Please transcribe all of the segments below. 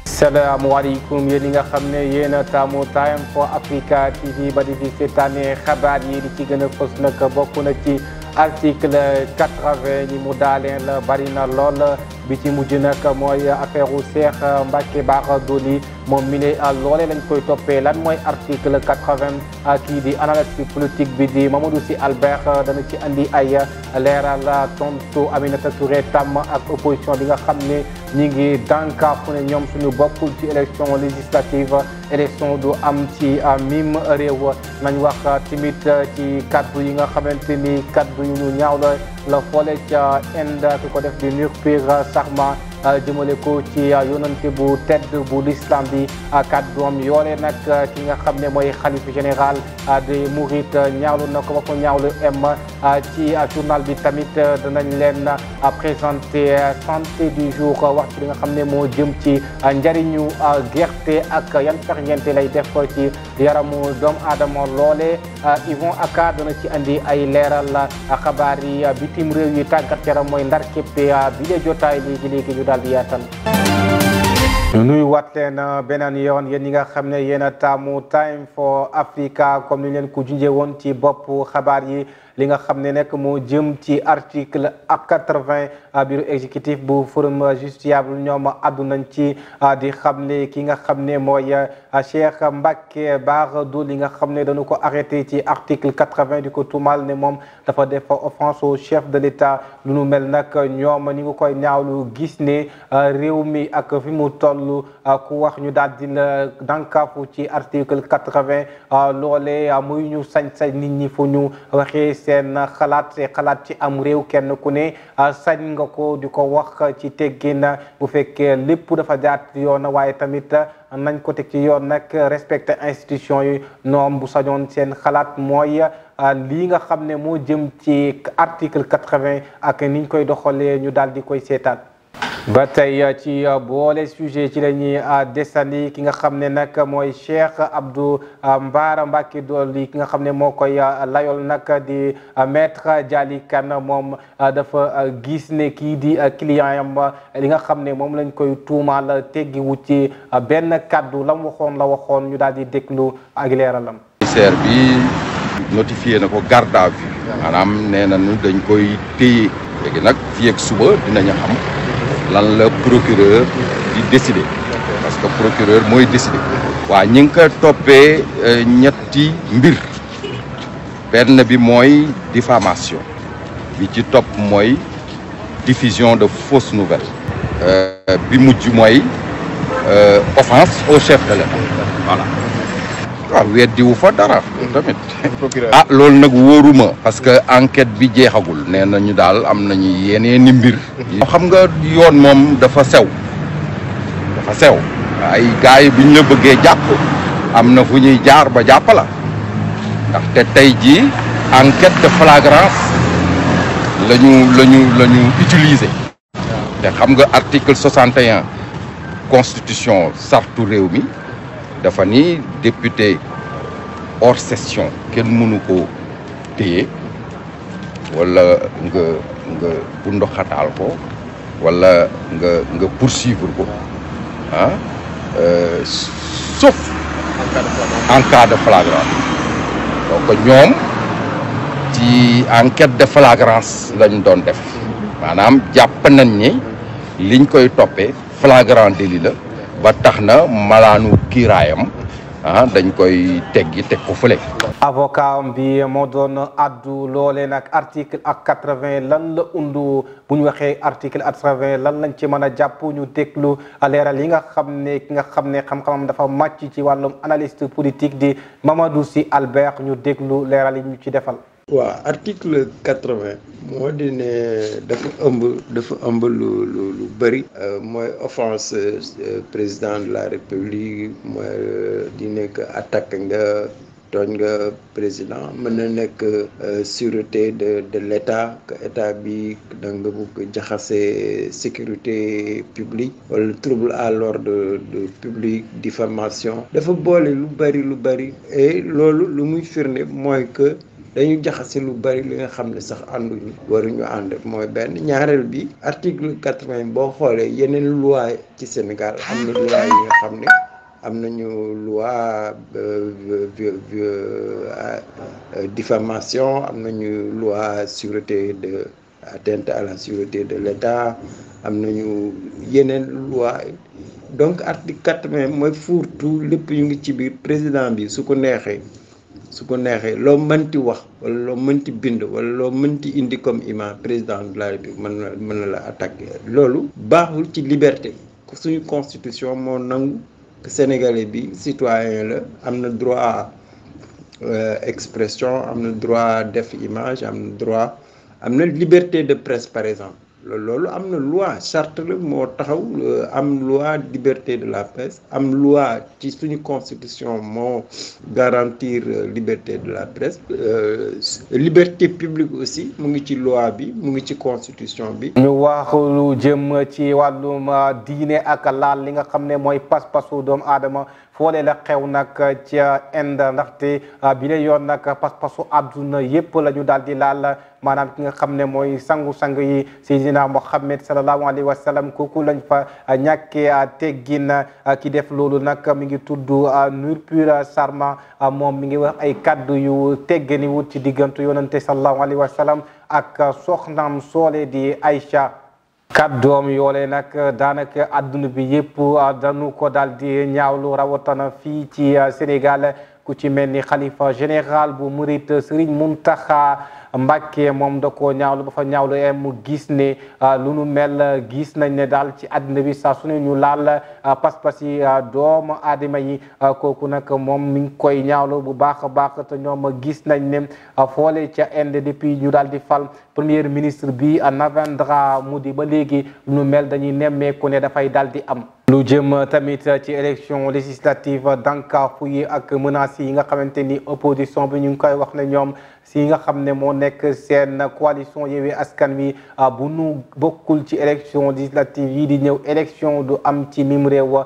salaamaaleykum yéen ñi nga xam ne yéen a taamu Time for Africa TV ba di fi seetaane xabaar yi li ci gën a fës nag bokk na ci article 80 ñi mu daaleen la bari na lool bi ci mujj nag mooy affaire u Cheikh Mbacké Bara Dolly moom mi ne loole lañ koy toppee lan mooy article 80 kii di analyste politique bi di Mamadou Sy Albert dana ci andi ay leeral tontu Aminata Touré Tam ak opposition bi nga xam ne ñi ngi dànkaafu ne ñoom suñu bokkul ci élection législative élection du am ci mim réew nañ wax tamit ci kaddu yi nga xamante ni kaddu yu ñu ñaaw la foole ca Inde ki ko def di Nurpur Sarma jëmale ko ci yonante bu tedd bu l'islam bi kàddoom yoole nag ki nga xam ne mooy xalifa général de Mouride ñaawlu na ko ba ko ñaawlu ci journal bi tamit danañ leen présenter santé du jour wax ci li nga xam ne moo jëm ci njariñu gerte ak yan ferñeente lay def ci yaramu doomu aadama loole Yvon Aka dana ci andi ay leeral xabaar yi bitim réew yi tàggat yaram mooy ndar képpe bi lee jotaay léegi ñu daal di yaatal nuy waat leen beneen yoon yéen ñi nga xam ne yéen a taamu Time for Africa comme ni leen ko junjee woon ci bopp xabaar yi li nga xam ne nekk moo jëm ci article 80 bureau exécutif bu forum justiciable ñoom addu nañ ci di xam ne ki nga xam ne mooy Cheikh Mbacké Bara Dolly li nga xam ne dañu ko arrêté ci article 80 di ko tuumal ne moom dafa def offense au chef de l'État lu nu mel nag ñoom ni nga koy ñaawlu gis ne réew mi ak fi mu toll ku wax ñu daal di la dànkaafu ci article 80 loole muy ñu sañ-sañ nit ñi fu ñu waxee seen xalaat ci am réew kenn ku ne sañ nga ko di ko wax ci teggin bu fekkee lépp dafa jaar yoon waaye tamit nañ ko teg ci yoon nag respecter institution yi ñoom bu sañoon seen xalaat mooy lii nga xam ne moo jëm ci article 80 ak niñ koy doxalee ñu daal di koy seetaan. ba tey ci boole sujet ci la ñuy desandi ki nga xam ne nag mooy Cheikh Abdou Bara Mbacké Dolly ki nga xam ne moo koy layol nag di maître Dialy Kane moom dafa gis ne kii di client yam li nga xam ne moom lañ koy tuumaal teggiwu ci benn kaddu la waxoon ñu daal di déglu ak leeralam. commissaire bi notifié na ko garde à vue maanaam nee nañu dañ koy téye léegi nag fii ak suba dinañu xam lan la procureur di décider parce que procureur mooy décider. waa ñi ngi ko toppee ñetti mbir benn bi mooy diffamation bi ci topp mooy diffusion de fausses nouvelles bi mujj mooy offense au chef de l'État voilà. waaw weddiwu fa dara tamit loolu nag wóoruma parce que enquête bi jeexagul nee nañu daal am nañu yeneeni mbir xam nga yoon moom dafa sew ay gars yi bu ñu la bëggee jàpp am na fu ñuy jaar ba jàpp la ndaxte tey jii enquête de flagrance lañu utiliser te xam nga article 61 constitution sartu réew mi dafa ni député hors session kenn mënu ko téye wala nga bundoxataal ko wala nga poursuivre ko sauf en cas de flagrance donc ñoom ci enquête de flagrance lañ doon def maanaam jàpp nañ ni liñ koy toppee flagrant délit la ba tax na malaanu kiiraayam dañ koy teggi teg ko fële. avocat bi moo doon addu loole nag article ak 80 lan la undu bu ñu waxee article 80 lan lañ ci mën a jàpp ñu déglu leeral yi nga xam ne ki nga xam ne xam-xamam dafa màcc ci wàllum analyste politique di Mamadou Sy Albert ñu déglu leeral yi ñu ci defal. waaw article 80 moo di ne dafa ëmb lu bëri mooy offense président de la république mooy di nekk attaque nga tooñ nga président mën na nekk sûreté de l'État que état bi da nga bëgg jaxase sécurité publique wala trouble à l'ordre public, diffamation dafa boole lu bari et loolu lu muy firnde mooy que dañu jaxase lu bari li nga xam ne sax ànduñu waruñu ànd mooy benn ñaareel bi article 80 boo xoolee yeneen loi ci Sénégal am na loi yi nga xam ne am nañu loi diffamation am nañu loi sûreté de atteinte à la sûreté de l'État am nañu yeneen loi donc article 80 mooy fourre-tout lépp yu ngi ci biir président bi su ko neexee loo mënti wax wala loo mënti bind wala loo mënti indi comme imam président de la République mën na la attaquer loolu baaxul ci liberté suñu constitution moo nangu que sénégalais bi citoyen la am na droit expression am na droit def image am na liberté de presse par exemple loolu am na loi charte la moo taxaw am loi liberté de la presse am loi ci suñu constitution moo garantir liberté de la presse liberté publique aussi mu ngi ci loi bi mu ngi ci constitution bi. ñu wax lu jëm ci wàllum diine ak laal li nga xam ne mooy pas-pasu doomu aadama foole la xew nag ca Inde ndaxte bi la yoon nag pas-pasu àdduna yépp la ñu daal di laal maanaam ki nga xam ne mooy sangu-sang yi Seydina Mohamed sallallahu alayhi wa sallam kooku lañ fa ñàkkee teggin ki def loolu nag mi ngi tudd Nurpur Sharma moom mi ngi wax ay kaddu yu teggani wut ci diggante yonante sallallahu alayhi wa sallam ak soxnaam soole di Aïcha kàddoom yoole nag daanaka adduna bi yépp dañu ko daal di ñaawlu rawatana fii ci Sénégal ku ci mel ni xalifa général bu Murit Serigne Mountakha Mbacké moom da koo ñaawlu ba fa ñaawlu mu gis ne lu nu mel gis nañ ne daal ci àddina bi saa su ne ñu laal pas-pas yi doomu aadama yi kooku nag moom mi ngi koy ñaawlu bu baax a baax te ñoom gis nañ ne foole ca Inde depuis ñu daal di fal premier ministre bi Narendra Modi ba léegi lu nu mel dañuy nemmeeku ne dafay daal di am. lu jëm tamit ci élection législative dànkaafu yi ak menaces yi nga xamante ni opposition bi ñu ngi koy wax ne ñoom si nga xam ne moo nekk seen coalition Yewwi Askan Wi bu nu bokkul ci élection législative yi di ñëw élection du am ci mim réew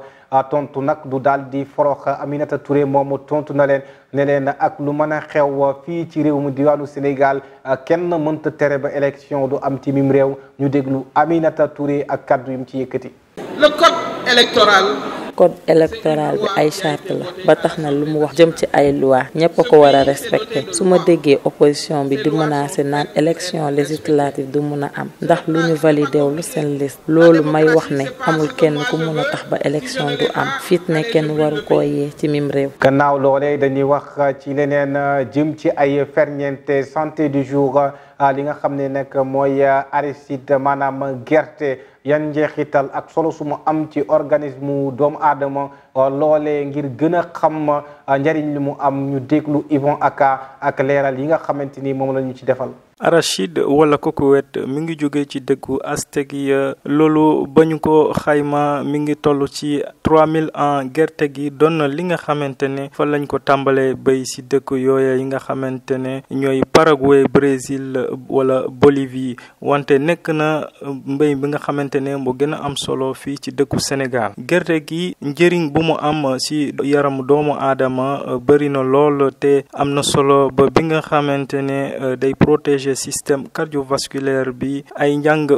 tontu nag du daal di forox Aminata Touré moomu tontu na leen ne leen ak lu mën a xew fii ci réew mu diwaanu Sénégal kenn mënta tere ba élection du am ci mim réew ñu déglu Aminata Touré ak kaddu yum ci yëkkati. Le code électoral bi ay charte la ba tax na lu mu wax jëm ci ay loi ñëpp a ko war a respecté su ma déggee opposition bi di menacé naan élection législative du mun a am ndax lu ñu validé wul seen liste loolu may wax ne amul kenn ku mun a tax ba élection du am fitne kenn waru koo yee ci mim réew. gannaaw loolee dañuy wax ci leneen jëm ci ay ferñeente santé du jour li nga xam ne nag mooy arachide maanaam gerte. yan njeexital ak solo su mu am ci organisme doomu aadama loolee ngir gën a xam njariñ li mu am ñu déglu Yvon Aka ak leeral yi nga xamante ni moom la ñu ci defal. arachide wala cocohuète mi ngi jóge ci dëkku aztèque yi loolu ba ñu ko xayma mi ngi toll ci 3000 ans gerte gi doon na li nga xamante ne fa lañ ko tàmbalee béy si dëkk yooya yi nga xamante ne ñooy Paraguay Brésil wala Bolivie wante nekk na mbéy bi nga xamante ne bu gën a am solo fii ci dëkku Sénégal gerte gi njëriñ bu mu am si yaramu doomu aadama bëri na lool te am na solo ba bi nga xamante ne day protéger système cardiovasculaire bi ay njàng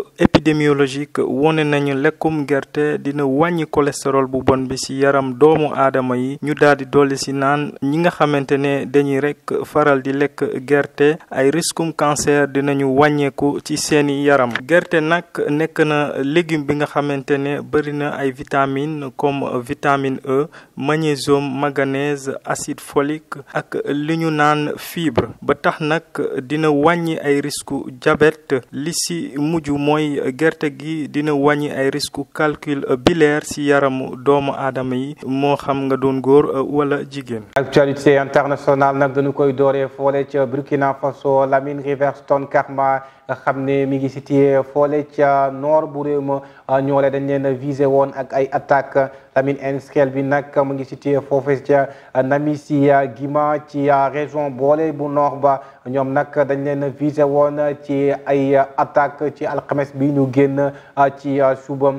épidémiologique wone nañu lekkum gerte dina wàññi cholestérol bu bon bi ci yaram doomu aadama yi ñu daal di dolli ci naan ñi nga xamante ne dañuy rekk faral di lekk gerte ay riskum cancer dinañu wàññeeku ci seeni yaram gerte nag nekk na légume bi nga xamante ne bari na ay vitamines comme vitamine E magnésium manganèse acide folique ak li ñu naan fibre ba tax nag dina wàññi ay risque diabète li ci mujj mooy gerte gi dina wàññi ay risque calcul biliaire ci yaramu doomu aadama yi moo xam nga doon góor wala jigéen. actualité internationale nag dañu koy dooree foole ca Burkina Faso Lamine Riverstone Karma nga xam ne mi ngi situé foole ca nord bu réew ma ñoole dañ leen visé woon ak ay attaque Lamine Enskel bi nag mu ngi situé foofu ca Namissi Gima ci région boole bu nord ba ñoom nag dañ leen visé woon ci ay attaque ci alxames bi ñu génn ci suba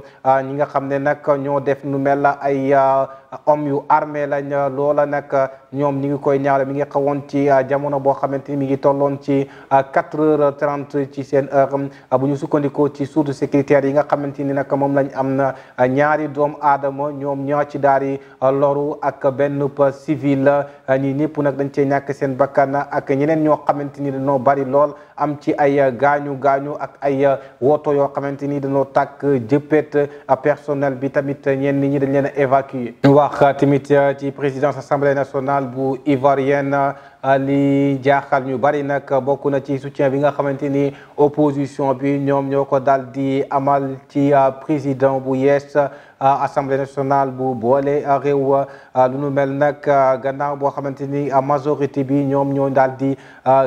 ñi nga xam ne nag ñoo def nu mel ay hommes yu armé lañ loola nag ñoom ñi ngi koy ñaawle mi ngi xawoon ci jamono boo xamante ni mi ngi tolloon ci 4h30 ci seen heure bu ñu sukkandikoo ci sources sécuritaires yi nga xamante ni nag moom lañ am na ñaari doomu aadama ñoom ñoo ci daal di loru ak benn civil ñi ñëpp nag dañ cee ñàkk seen bakkan ak ñeneen ñoo xamante ni dañoo bari lool am ci ay gaañu ak ay woto yoo xamante ni dañoo tàkk jëppet personnel bi tamit ñenn ñi dañ leen a évacuer wax tamit ci présidence assemblée nationale bu ivoirienne li jaaxal ñu bari nag bokk na ci soutien bi nga xamante ni opposition bi ñoom ñoo ko daal di amal ci président bu yees assemblée nationale bu boole réew lu nu mel nag gannaaw boo xamante ni majorité bi ñoom ñoo daal di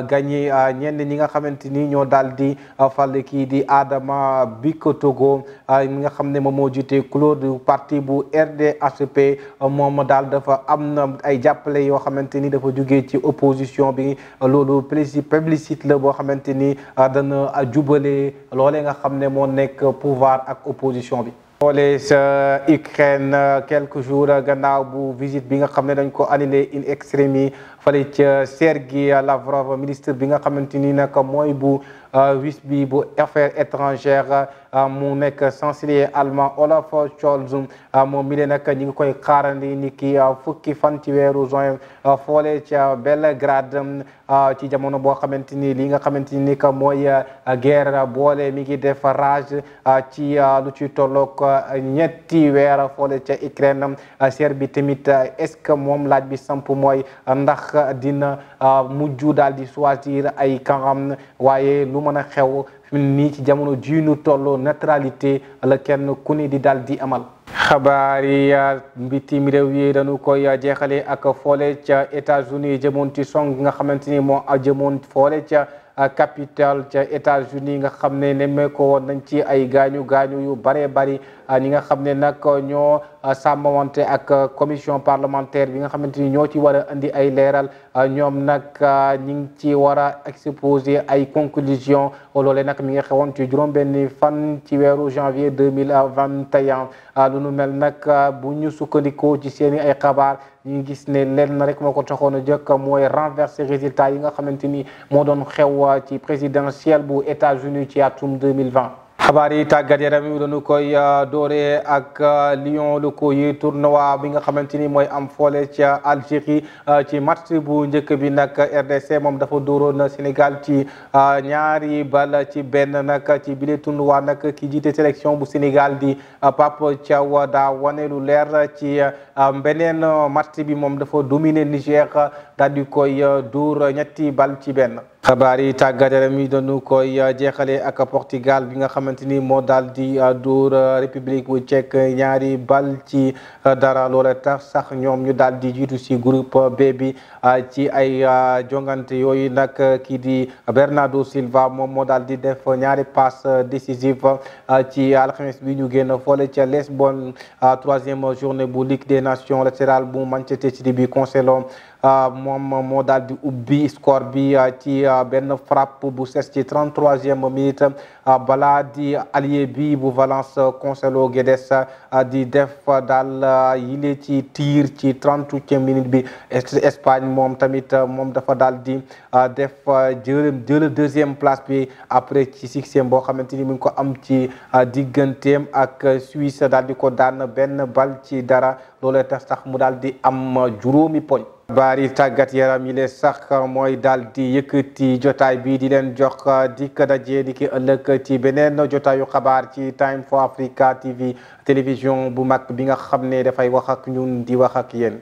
gagné ñenn ñi nga xamante ni ñoo daal di fal kii di Adama Biko Togo mi nga xam ne moom moo jiite couleur du parti bu RDHP moom daal dafa am na ay jàppale yoo xamante ni dafa jugee ci opposition bi loolu plébiscite la boo xamante ni dana jubale loolee nga xam ne moo nekk pouvoir ak opposition bi. Loolee sa Ukraine quelques jours gannaaw bu visite bi nga xam ne dañ ko annulé in extremis fale ca Sergey Lavrov ministre bi nga xamante ni nag mooy bu wis bi bu affaires étrangères mu nekk chancelier allemand Olaf Scholz moom mi leen nag ñi ngi koy xaarandi ni ki fukki fan ci weeru juin foole ca Belgrade ci jamono boo xamante ni li nga xamante ni que mooy guerre boole mi ngi def rage ci lu ci tolloog ñetti weer foole ca Ukraine Serbie tamit est-ce que moom laaj bi samp mooy ndax dina mujj daal di choisir ay camp waaye lu mën a xew nii ci jamono ji ñu toll neutralité la kenn ku ne di daal di amal. xabaar yi bitim réew yi dañu koy jeexale ak foole ca États-Unis jëmoon ci song nga xamante ni moo jëmoon foole ca capitale ca États-Unis nga xam ne nemmeekoo woon nañ ci ay gaañu yu bare bari ñi nga xam ne nag ñoo sàmmawante ak commission parlementaire bi nga xamante ni ñoo ci war a indi ay leeral ñoom nag ñi ngi ci war a exposer ay conclusion loolee nag mi nga xewoon ci juróom-benni fan ci weeru janvier 2021 lu nu mel nag bu ñu sukkandikoo ci seeni ay xabaar ñu gis ne lenn rek moo ko taxoon a jëkk mooy renverser résultat yi nga xamante ni moo doon xew ci présidentielle bu États-Unis ci atum 2020. xabaar yi tàggat yaram yi dañu koy dooree ak Lions locaux yi tournoi bi nga xamante ni mooy am foole ca Algérie ci match bu njëkk bi nag RDC moom dafa dooroon Sénégal ci ñaari bal ci benn nag ci bile tournoi nag ki jiite sélection bu Sénégal di Pape Thiaw daa wane lu leer ci beneen match bi moom dafa dominer Niger daal di koy dóor ñetti bal ci benn. xabaar yi tàggat yaram yi dañu koy jeexale ak Portugal bi nga xamante ni moo daal di dóor République bu Tchèque ñaari bal ci dara loola tax sax ñoom ñu daal di jiitu si groupe B bi ci ay jongante yooyu nag kii di Bernardo Silva moom moo daal di def ñaari passe décisive ci alxames bi ñu génn foole ca Lisbonne troisième journée bu Ligue des Nations latéral bu Manchester City bi Cancelo moom moo daal di ubbi score bi ci benn frappe bu ses ci 33e minute balaa di allié bi bu Valence Cancelo Guedes di def daal yile ci tir ci 38e minute bi Espagne moom tamit moom dafa daal di def jël deuxième place bi après ci 6e boo xamante ni mu ngi ko am ci digganteem ak Suisse daal di ko daan benn bal ci dara loolee tax sax mu daal di am juróomi poñ. xabaari tàggat yaram yi leen sax mooy daal di yëkkati jotaay bi di leen jox dikk daje di ki ëllëg ci beneen jotaayu xabaar ci Time for Africa TV télévision bu mag bi nga xam ne dafay wax ak ñun di wax ak yéen.